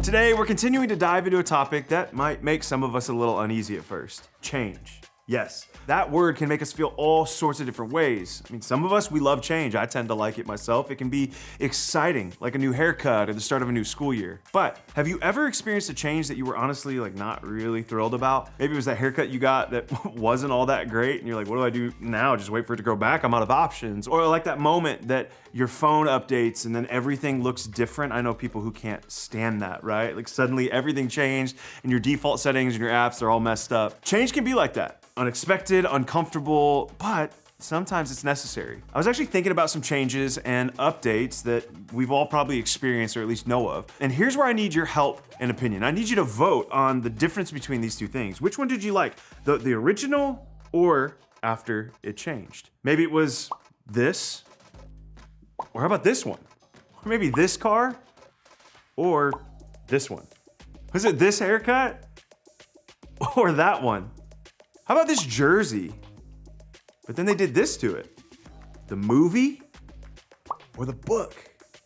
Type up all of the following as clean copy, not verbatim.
Today, we're continuing to dive into a topic that might make some of us a little uneasy at first: change. Yes, that word can make us feel all sorts of different ways. I mean, some of us, we love change. I tend to like it myself. It can be exciting, like a new haircut or the start of a new school year. But have you ever experienced a change that you were honestly not really thrilled about? Maybe it was that haircut you got that wasn't all that great and you're like, what do I do now? Just wait for it to grow back? I'm out of options. Or like that moment that your phone updates and then everything looks different. I know people who can't stand that, right? Like suddenly everything changed and your default settings and your apps are all messed up. Change can be like that. Unexpected, uncomfortable, but sometimes it's necessary. I was actually thinking about some changes and updates that we've all probably experienced or at least know of. And here's where I need your help and opinion. I need you to vote on the difference between these two things. Which one did you like? The original or after it changed? Maybe it was this, or how about this one? Or maybe this car, or this one. Was it this haircut or that one? How about this jersey? But then they did this to it. The movie or the book?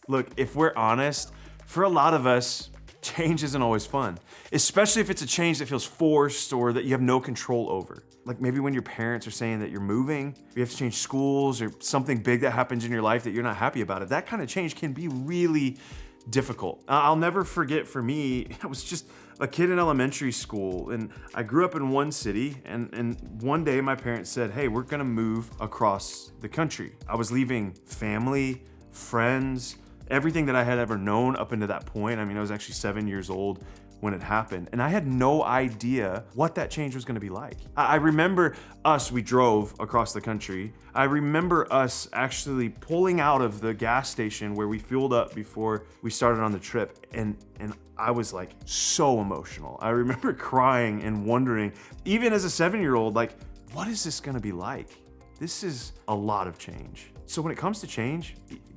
Look, if we're honest, for a lot of us, change isn't always fun, especially if it's a change that feels forced or that you have no control over. Like maybe when your parents are saying that you're moving, you have to change schools or something big that happens in your life that you're not happy about it. That kind of change can be really difficult. I'll never forget, for me, I was just a kid in elementary school and I grew up in one city and one day my parents said, hey, we're gonna move across the country. I was leaving family, friends, everything that I had ever known up until that point. I mean, I was actually 7 years old when it happened. And I had no idea what that change was gonna be like. I remember we drove across the country. I remember us actually pulling out of the gas station where we fueled up before we started on the trip. And I was like so emotional. I remember crying and wondering, even as a 7-year-old, like, what is this gonna be like? This is a lot of change. So when it comes to change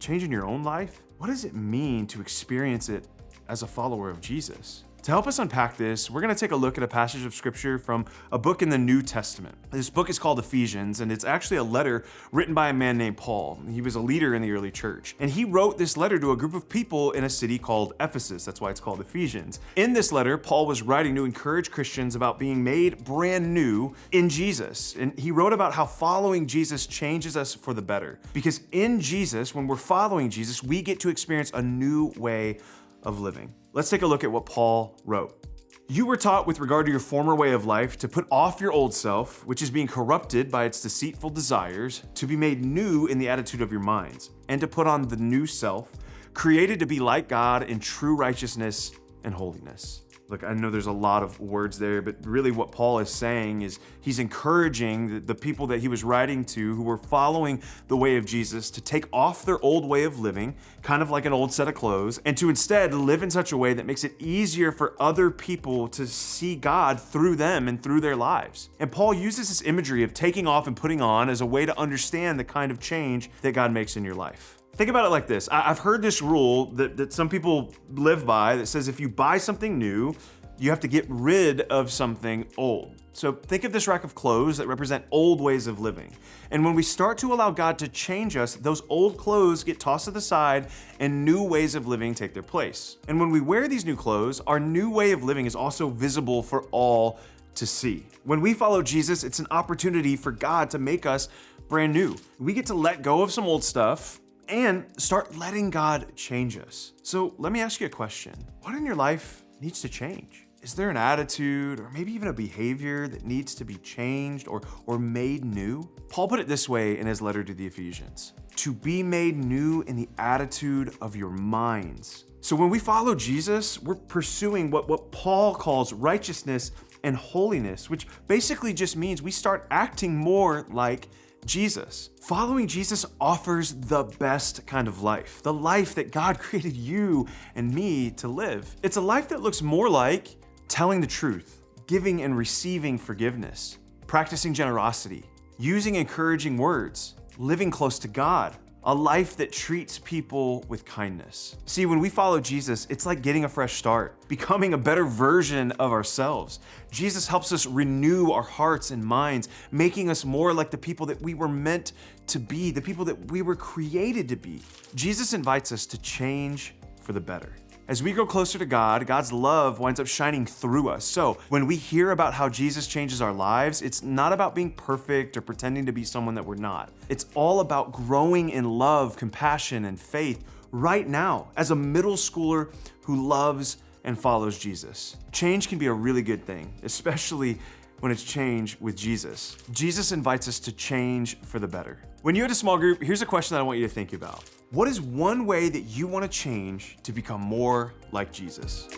in your own life, what does it mean to experience it as a follower of Jesus? To help us unpack this, we're gonna take a look at a passage of scripture from a book in the New Testament. This book is called Ephesians, and it's actually a letter written by a man named Paul. He was a leader in the early church, and he wrote this letter to a group of people in a city called Ephesus. That's why it's called Ephesians. In this letter, Paul was writing to encourage Christians about being made brand new in Jesus. And he wrote about how following Jesus changes us for the better. Because in Jesus, when we're following Jesus, we get to experience a new way of living. Let's take a look at what Paul wrote. You were taught with regard to your former way of life to put off your old self, which is being corrupted by its deceitful desires, to be made new in the attitude of your minds, and to put on the new self, created to be like God in true righteousness and holiness. Look, I know there's a lot of words there, but really what Paul is saying is he's encouraging the people that he was writing to who were following the way of Jesus to take off their old way of living, kind of like an old set of clothes, and to instead live in such a way that makes it easier for other people to see God through them and through their lives. And Paul uses this imagery of taking off and putting on as a way to understand the kind of change that God makes in your life. Think about it like this. I've heard this rule that some people live by that says if you buy something new, you have to get rid of something old. So think of this rack of clothes that represent old ways of living. And when we start to allow God to change us, those old clothes get tossed to the side and new ways of living take their place. And when we wear these new clothes, our new way of living is also visible for all to see. When we follow Jesus, it's an opportunity for God to make us brand new. We get to let go of some old stuff and start letting God change us. So let me ask you a question. What in your life needs to change? Is there an attitude or maybe even a behavior that needs to be changed or made new? Paul put it this way in his letter to the Ephesians: to be made new in the attitude of your minds. So when we follow Jesus, we're pursuing what Paul calls righteousness and holiness, which basically just means we start acting more like Jesus. Following Jesus offers the best kind of life, the life that God created you and me to live. It's a life that looks more like telling the truth, giving and receiving forgiveness, practicing generosity, using encouraging words, living close to God, a life that treats people with kindness. See, when we follow Jesus, it's like getting a fresh start, becoming a better version of ourselves. Jesus helps us renew our hearts and minds, making us more like the people that we were meant to be, the people that we were created to be. Jesus invites us to change for the better. As we grow closer to God, God's love winds up shining through us. So when we hear about how Jesus changes our lives, it's not about being perfect or pretending to be someone that we're not. It's all about growing in love, compassion, and faith right now as a middle schooler who loves and follows Jesus. Change can be a really good thing, especially when it's change with Jesus. Jesus invites us to change for the better. When you're at a small group, here's a question that I want you to think about. What is one way that you want to change to become more like Jesus?